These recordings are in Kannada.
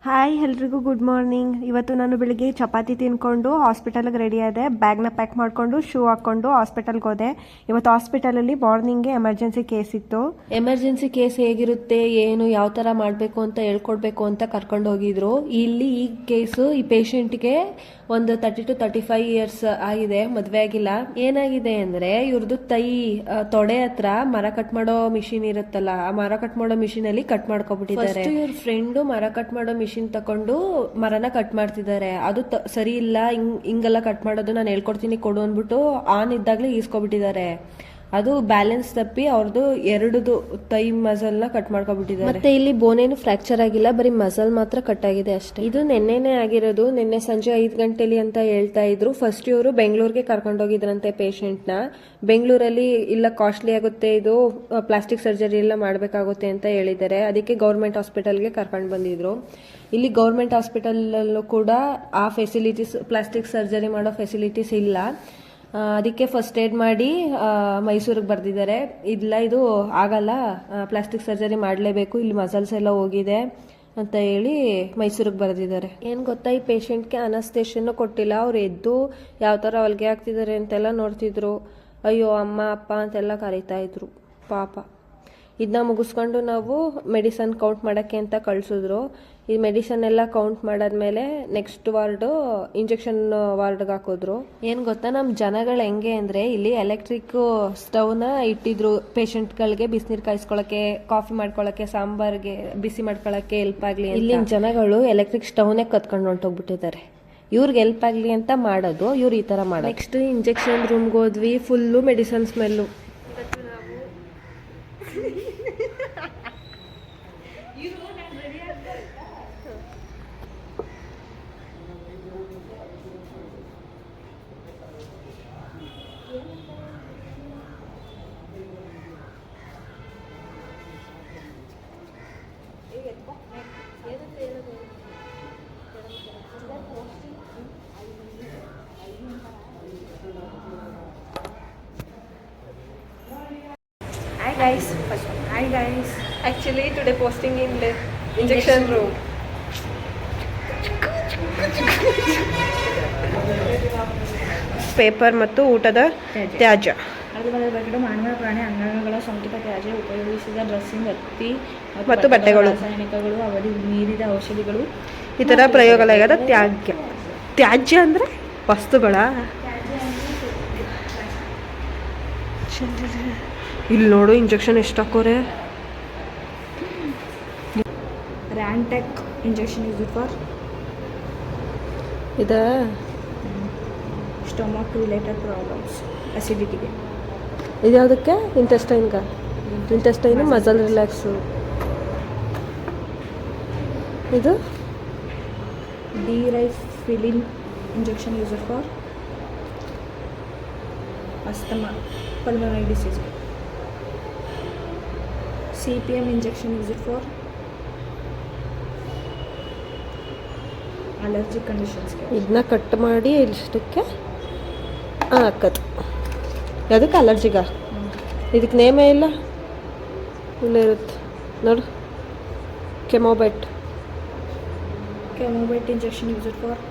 ಹಾಯ್ ಎಲ್ರಿಗೂ ಗುಡ್ ಮಾರ್ನಿಂಗ್. ಇವತ್ತು ನಾನು ಬೆಳಿಗ್ಗೆ ಚಪಾತಿ ತಿನ್ಕೊಂಡು ಹಾಸ್ಪಿಟಲ್ಗೆ ರೆಡಿ ಆದೆ. ಬ್ಯಾಗ್ನ ಪ್ಯಾಕ್ ಮಾಡಿಕೊಂಡು ಶೂ ಹಾಕ್ಕೊಂಡು ಹಾಸ್ಪಿಟಲ್ಗೆ ಹೋದೆ. ಇವತ್ತು ಹಾಸ್ಪಿಟಲಲ್ಲಿ ಮಾರ್ನಿಂಗ್ಗೆ ಎಮರ್ಜೆನ್ಸಿ ಕೇಸ್ ಇತ್ತು. ಎಮರ್ಜೆನ್ಸಿ ಕೇಸ್ ಹೇಗಿರುತ್ತೆ, ಏನು ಯಾವ ಥರ ಮಾಡಬೇಕು ಅಂತ ಹೇಳ್ಕೊಡ್ಬೇಕು ಅಂತ ಕರ್ಕೊಂಡು ಹೋಗಿದ್ರು. ಇಲ್ಲಿ ಈ ಕೇಸು ಈ ಪೇಷಂಟ್ಗೆ ಒಂದು 30 to 35 ಇಯರ್ಸ್ ಆಗಿದೆ, ಮದುವೆ ಆಗಿಲ್ಲ. ಏನಾಗಿದೆ ಅಂದರೆ ಇವ್ರದ್ದು ತೊಡೆ ಹತ್ರ ಮರ ಕಟ್ ಮಾಡೋ ಮಿಷಿನ್ ಇರುತ್ತಲ್ಲ, ಆ ಮರ ಕಟ್ ಮಾಡೋ ಮಿಷಿನಲ್ಲಿ ಕಟ್ ಮಾಡ್ಕೊಬಿಟ್ಟಿದ್ದಾರೆ. ಇವ್ರ ಫ್ರೆಂಡು ಮರ ಕಟ್ ಮಾಡೋ ಮಿಷಿನ್ ತಕೊಂಡು ಮರನ ಕಟ್ ಮಾಡ್ತಿದ್ದಾರೆ. ಅದು ಸರಿ ಇಲ್ಲ, ಹಿಂಗೆಲ್ಲ ಕಟ್ ಮಾಡೋದು ನಾನು ಹೇಳ್ಕೊಡ್ತೀನಿ ಕೊಡು ಅಂದ್ಬಿಟ್ಟು ಆನ್ ಇದ್ದಾಗಲೇ ಈಸ್ಕೊಬಿಟ್ಟಿದ್ದಾರೆ. ಅದು ಬ್ಯಾಲೆನ್ಸ್ ತಪ್ಪಿ ಅವ್ರದ್ದು 2 ಥೈ ಮಸಲ್ನ ಕಟ್ ಮಾಡ್ಕೊಬಿಟ್ಟಿದ್ದಾರೆ. ಮತ್ತೆ ಇಲ್ಲಿ ಬೋನೇನು ಫ್ರಾಕ್ಚರ್ ಆಗಿಲ್ಲ, ಬರೀ ಮಸಲ್ ಮಾತ್ರ ಕಟ್ ಆಗಿದೆ ಅಷ್ಟೇ. ಇದು ನೆನ್ನೆನೇ ಆಗಿರೋದು. ನಿನ್ನೆ ಸಂಜೆ 5 ಗಂಟೆಲಿ ಅಂತ ಹೇಳ್ತಾ ಇದ್ರು. ಫಸ್ಟ್ ಇವರು ಬೆಂಗಳೂರಿಗೆ ಕರ್ಕೊಂಡೋಗಿದ್ರಂತೆ ಪೇಷಂಟ್ನ. ಬೆಂಗಳೂರಲ್ಲಿ ಇಲ್ಲ ಕಾಸ್ಟ್ಲಿ ಆಗುತ್ತೆ, ಇದು ಪ್ಲಾಸ್ಟಿಕ್ ಸರ್ಜರಿ ಎಲ್ಲ ಮಾಡಬೇಕಾಗುತ್ತೆ ಅಂತ ಹೇಳಿದ್ದಾರೆ. ಅದಕ್ಕೆ ಗೌರ್ಮೆಂಟ್ ಹಾಸ್ಪಿಟಲ್ಗೆ ಕರ್ಕೊಂಡು ಬಂದಿದ್ರು. ಇಲ್ಲಿ ಗೌರ್ಮೆಂಟ್ ಹಾಸ್ಪಿಟಲಲ್ಲೂ ಕೂಡ ಆ ಫೆಸಿಲಿಟೀಸ್, ಪ್ಲಾಸ್ಟಿಕ್ ಸರ್ಜರಿ ಮಾಡೋ ಫೆಸಿಲಿಟೀಸ್ ಇಲ್ಲ. ಅದಕ್ಕೆ ಫಸ್ಟ್ ಏಡ್ ಮಾಡಿ ಮೈಸೂರಿಗೆ ಬರ್ದಿದ್ದಾರೆ. ಇಲ್ಲ ಇದು ಆಗಲ್ಲ, ಪ್ಲಾಸ್ಟಿಕ್ ಸರ್ಜರಿ ಮಾಡಲೇಬೇಕು, ಇಲ್ಲಿ ಮಸಲ್ಸ್ ಎಲ್ಲ ಹೋಗಿದೆ ಅಂತ ಹೇಳಿ ಮೈಸೂರಿಗೆ ಬರೆದಿದ್ದಾರೆ. ಏನು ಗೊತ್ತಾ, ಈ ಪೇಷಂಟ್ಗೆ ಅನಸ್ತೇಷನ್ನು ಕೊಟ್ಟಿಲ್ಲ. ಅವ್ರು ಎದ್ದು ಯಾವ ಥರ ಹೊಲಿಗೆ ಹಾಕ್ತಿದ್ದಾರೆ ಅಂತೆಲ್ಲ ನೋಡ್ತಿದ್ರು. ಅಯ್ಯೋ ಅಮ್ಮ ಅಪ್ಪ ಅಂತೆಲ್ಲ ಕರೀತಾ ಇದ್ರು ಪಾಪ. ಇದನ್ನ ಮುಗಿಸ್ಕೊಂಡು ನಾವು ಮೆಡಿಸನ್ ಕೌಂಟ್ ಮಾಡೋಕ್ಕೆ ಅಂತ ಕಳಿಸಿದ್ರು. ಈ ಮೆಡಿಸನ್ ಎಲ್ಲ ಕೌಂಟ್ ಮಾಡಾದ್ಮೇಲೆ ನೆಕ್ಸ್ಟ್ ವಾರ್ಡು ಇಂಜೆಕ್ಷನ್ ವಾರ್ಡ್ಗೆ ಹಾಕಿದ್ರು. ಏನು ಗೊತ್ತಾ, ನಮ್ಮ ಜನಗಳು ಹೆಂಗೆ ಅಂದರೆ ಇಲ್ಲಿ ಎಲೆಕ್ಟ್ರಿಕ್ ಸ್ಟವ್ನ ಇಟ್ಟಿದ್ರು ಪೇಷಂಟ್ಗಳಿಗೆ ಬಿಸಿನೀರು ಕಾಯಿಸ್ಕೊಳ್ಳೋಕ್ಕೆ, ಕಾಫಿ ಮಾಡ್ಕೊಳ್ಳೋಕ್ಕೆ, ಸಾಂಬಾರ್ಗೆ ಬಿಸಿ ಮಾಡ್ಕೊಳ್ಳೋಕ್ಕೆ ಹೆಲ್ಪ್ ಆಗಲಿ. ಇಲ್ಲಿನ ಜನಗಳು ಎಲೆಕ್ಟ್ರಿಕ್ ಸ್ಟವ್ನೇ ಕತ್ಕೊಂಡು ಹೊಂಟೋಗ್ಬಿಟ್ಟಿದ್ದಾರೆ. ಇವ್ರಿಗೆ ಹೆಲ್ಪ್ ಆಗಲಿ ಅಂತ ಮಾಡೋದು, ಇವ್ರು ಈ ಥರ ಮಾಡೋದು. ನೆಕ್ಸ್ಟ್ ಇಂಜೆಕ್ಷನ್ ರೂಮ್ಗೆ ಹೋದ್ವಿ. Full medicine smell. Hi guys. Actually today posting in the injection room. Paper ಮತ್ತು ಊಟದ ತ್ಯಾಜ್ಯ. ಮಾನವ ಪ್ರಾಣಿ ಅಂಗಾಂಗಗಳ ಸಂಕುಟ ತ್ಯಾಜ್ಯ, ಉಪಯೋಗಿಸಿದ ಡ್ರೆಸ್ಸಿಂಗ್, ಹತ್ತಿ ಮತ್ತು ಬಟ್ಟೆಗಳು, ರಾಸಾಯನಿಕಗಳು, ಅವಧಿ ಮೀರಿದ ಔಷಧಿಗಳು, ಈ ಥರ ಪ್ರಯೋಗಾಲಯದ ತ್ಯಾಜ್ಯ. ತ್ಯಾಜ್ಯ ಅಂದರೆ ವಸ್ತುಗಳ. ಇಲ್ಲಿ ನೋಡು ಇಂಜೆಕ್ಷನ್ ಎಷ್ಟು ಹಾಕೋರೆ. ರ್ಯಾಂಟೆಕ್ ಇಂಜೆಕ್ಷನ್ ಯೂಸ್ ಫಾರ್ ಇದು ಸ್ಟೊಮಕ್ ರಿಲೇಟೆಡ್ ಪ್ರಾಬ್ಲಮ್ಸ್, ಅಸಿಡಿಟಿಗೆ. ಇದು ಯಾವುದಕ್ಕೆ? Intestine muscle relax. ಇದು Deriphyllin injection use for asthma, pulmonary disease. CPM injection used for allergic conditions. ಇದನ್ನ ಕಟ್ ಮಾಡಿ ಇಷ್ಟಕ್ಕೆ ಹಾಕೋದು. ಅದಕ್ಕೆ ಅಲರ್ಜಿಗ. ಇದಕ್ಕೆ ನೇಮೇ ಇಲ್ಲ, ಇಲ್ಲೇ ಇರುತ್ತೆ ನೋಡು. ಕೆಮೋಬೆಟ್ ಇಂಜೆಕ್ಷನ್ ಯೂಸ್ಡ್ ಫಾರ್.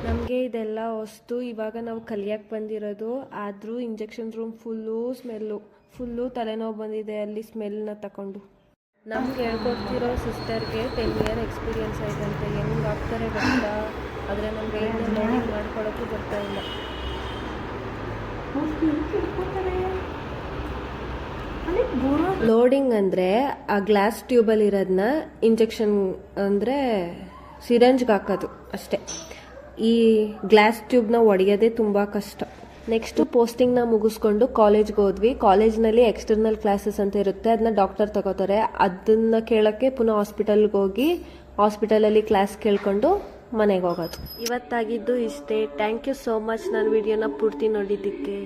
ನಮಗೆ ಇದೆಲ್ಲ ವಸ್ತು ಇವಾಗ ನಾವು ಕಲಿಯಕ್ಕೆ ಬಂದಿರೋದು. ಆದರೂ ಇಂಜೆಕ್ಷನ್ ರೂಮ್ ಫುಲ್ಲು ತಲೆನೋವು ಬಂದಿದೆ ಅಲ್ಲಿ ಸ್ಮೆಲ್ನ ತಗೊಂಡು. ನಮ್ಗೆ ಹೇಳ್ಕೊಡ್ತಿರೋ ಸಿಸ್ಟರ್ಗೆ 10 year ಎಕ್ಸ್ಪೀರಿಯನ್ಸ್ ಆಯ್ತಂತೆ. ಹೆಂಗೆ ಆಗ್ತಾರೆ ಗೊತ್ತಾ, ಆದರೆ ನಮ್ಗೆ ಲೋಡಿಂಗ್ ಮಾಡ್ಕೊಳೋಕ್ಕೂ ಬರ್ತಾ ಇಲ್ಲ. ಲೋಡಿಂಗ್ ಅಂದರೆ ಆ ಗ್ಲಾಸ್ ಟ್ಯೂಬಲ್ಲಿ ಇರೋದನ್ನ ಇಂಜೆಕ್ಷನ್ ಅಂದರೆ ಸಿರಂಜ್ಗೆ ಹಾಕೋದು ಅಷ್ಟೇ. ಈ ಗ್ಲಾಸ್ ಟ್ಯೂಬ್ನ ಒಡೆಯೋದೇ ತುಂಬ ಕಷ್ಟ. ನೆಕ್ಸ್ಟು ಪೋಸ್ಟಿಂಗ್ನ ಮುಗಿಸ್ಕೊಂಡು ಕಾಲೇಜ್ಗೆ ಹೋದ್ವಿ. ಕಾಲೇಜ್ನಲ್ಲಿ ಎಕ್ಸ್ಟರ್ನಲ್ ಕ್ಲಾಸಸ್ ಅಂತ ಇರುತ್ತೆ, ಅದನ್ನ ಡಾಕ್ಟರ್ ತಗೋತಾರೆ. ಅದನ್ನು ಕೇಳೋಕ್ಕೆ ಪುನಃ ಹಾಸ್ಪಿಟಲ್ಗೆ ಹೋಗಿ ಹಾಸ್ಪಿಟಲಲ್ಲಿ ಕ್ಲಾಸ್ ಕೇಳ್ಕೊಂಡು ಮನೆಗೆ ಹೋಗೋದು. ಇವತ್ತಾಗಿದ್ದು ಇಷ್ಟೇ. ಥ್ಯಾಂಕ್ ಯು ಸೋ ಮಚ್ ನನ್ನ ವಿಡಿಯೋನ ಪೂರ್ತಿ ನೋಡಿದ್ದಕ್ಕೆ.